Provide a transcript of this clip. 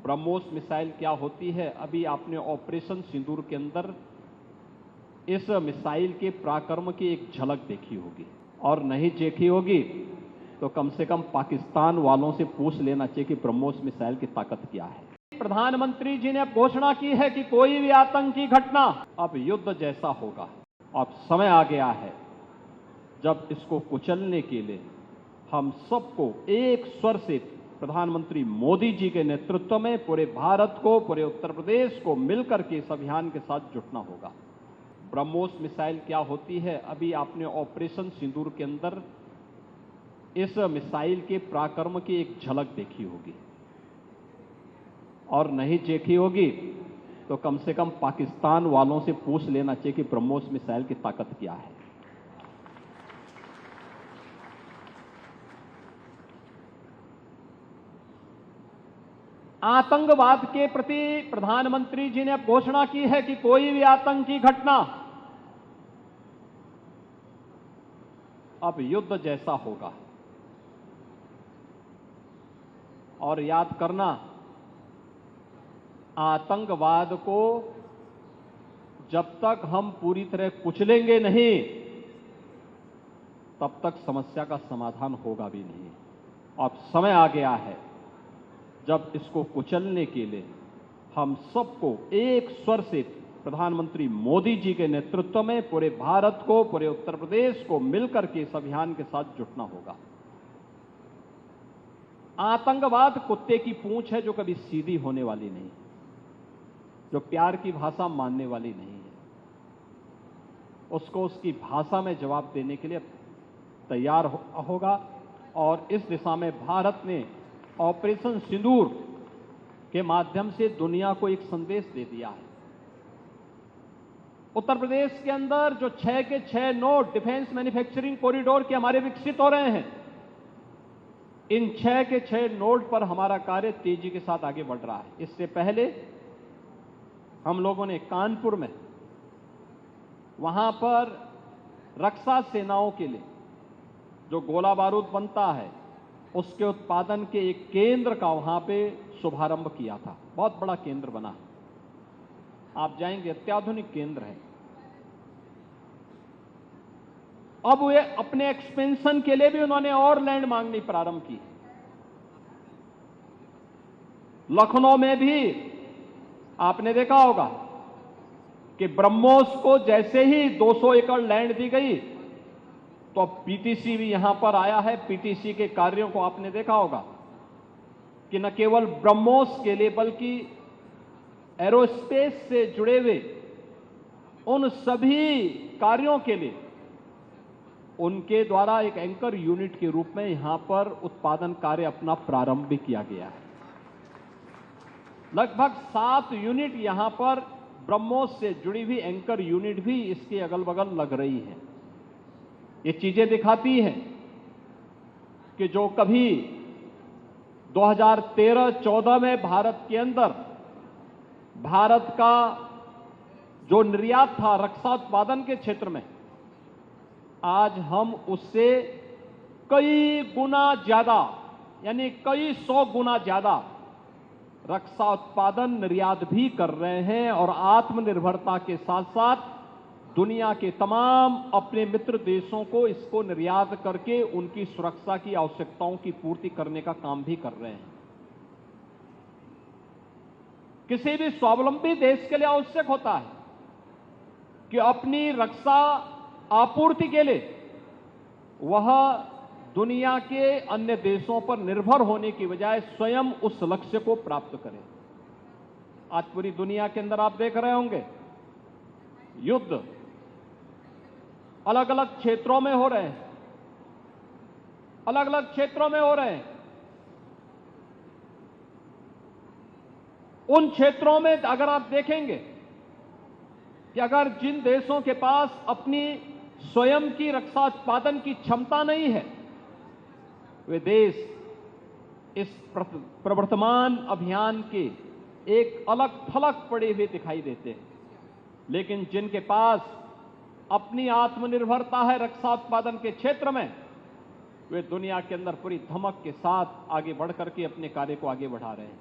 BrahMos missile क्या होती है, अभी आपने ऑपरेशन सिंदूर के अंदर इस मिसाइल के पराक्रम की एक झलक देखी होगी, और नहीं देखी होगी तो कम से कम पाकिस्तान वालों से पूछ लेना चाहिए कि ब्रह्मोस मिसाइल की ताकत क्या है। प्रधानमंत्री जी ने घोषणा की है कि कोई भी आतंकी घटना अब युद्ध जैसा होगा। अब समय आ गया है जब इसको कुचलने के लिए हम सबको एक स्वर से प्रधानमंत्री मोदी जी के नेतृत्व में पूरे भारत को, पूरे उत्तर प्रदेश को मिलकर के इस अभियान के साथ जुटना होगा। ब्रह्मोस मिसाइल क्या होती है, अभी आपने ऑपरेशन सिंदूर के अंदर इस मिसाइल के पराक्रम की एक झलक देखी होगी, और नहीं देखी होगी तो कम से कम पाकिस्तान वालों से पूछ लेना चाहिए कि ब्रह्मोस मिसाइल की ताकत क्या है। आतंकवाद के प्रति प्रधानमंत्री जी ने घोषणा की है कि कोई भी आतंकी घटना अब युद्ध जैसा होगा। और याद करना, आतंकवाद को जब तक हम पूरी तरह कुचलेंगे नहीं तब तक समस्या का समाधान होगा भी नहीं। अब समय आ गया है जब इसको कुचलने के लिए हम सबको एक स्वर से प्रधानमंत्री मोदी जी के नेतृत्व में पूरे भारत को, पूरे उत्तर प्रदेश को मिलकर के इस अभियान के साथ जुटना होगा। आतंकवाद कुत्ते की पूंछ है जो कभी सीधी होने वाली नहीं, जो प्यार की भाषा मानने वाली नहीं है। उसको उसकी भाषा में जवाब देने के लिए तैयार होगा, और इस दिशा में भारत ने ऑपरेशन सिंदूर के माध्यम से दुनिया को एक संदेश दे दिया है। उत्तर प्रदेश के अंदर जो 6 के 6 नोड डिफेंस मैन्युफैक्चरिंग कॉरिडोर के हमारे विकसित हो रहे हैं, इन 6 के 6 नोड पर हमारा कार्य तेजी के साथ आगे बढ़ रहा है। इससे पहले हम लोगों ने कानपुर में, वहां पर रक्षा सेनाओं के लिए जो गोला बारूद बनता है उसके उत्पादन के एक केंद्र का वहां पे शुभारंभ किया था। बहुत बड़ा केंद्र बना, आप जाएंगे, अत्याधुनिक केंद्र है। अब वे अपने एक्सपेंशन के लिए भी उन्होंने और लैंड मांगनी प्रारंभ की। लखनऊ में भी आपने देखा होगा कि ब्रह्मोस को जैसे ही 200 एकड़ लैंड दी गई तो अब पीटीसी भी यहां पर आया है। पीटीसी के कार्यों को आपने देखा होगा कि न केवल ब्रह्मोस के लिए बल्कि एरोस्पेस से जुड़े हुए उन सभी कार्यों के लिए उनके द्वारा एक एंकर यूनिट के रूप में यहां पर उत्पादन कार्य अपना प्रारंभ भी किया गया है। लगभग 7 यूनिट यहां पर ब्रह्मोस से जुड़ी हुई एंकर यूनिट भी इसके अगल बगल लग रही है। ये चीजें दिखाती हैं कि जो कभी 2013-14 में भारत के अंदर भारत का जो निर्यात था रक्षा उत्पादन के क्षेत्र में, आज हम उससे कई गुना ज्यादा, यानी कई 100 गुना ज्यादा रक्षा उत्पादन निर्यात भी कर रहे हैं, और आत्मनिर्भरता के साथ साथ दुनिया के तमाम अपने मित्र देशों को इसको निर्यात करके उनकी सुरक्षा की आवश्यकताओं की पूर्ति करने का काम भी कर रहे हैं। किसी भी स्वावलंबी देश के लिए आवश्यक होता है कि अपनी रक्षा आपूर्ति के लिए वह दुनिया के अन्य देशों पर निर्भर होने की बजाय स्वयं उस लक्ष्य को प्राप्त करे। आज पूरी दुनिया के अंदर आप देख रहे होंगे युद्ध अलग अलग क्षेत्रों में हो रहे हैं, अलग अलग क्षेत्रों में हो रहे हैं। उन क्षेत्रों में अगर आप देखेंगे कि अगर जिन देशों के पास अपनी स्वयं की रक्षा उत्पादन की क्षमता नहीं है, वे देश इस प्रवर्तमान अभियान के एक अलग थलग पड़े हुए दिखाई देते हैं। लेकिन जिनके पास अपनी आत्मनिर्भरता है रक्षा उत्पादन के क्षेत्र में, वे दुनिया के अंदर पूरी धमक के साथ आगे बढ़ करके अपने कार्य को आगे बढ़ा रहे हैं।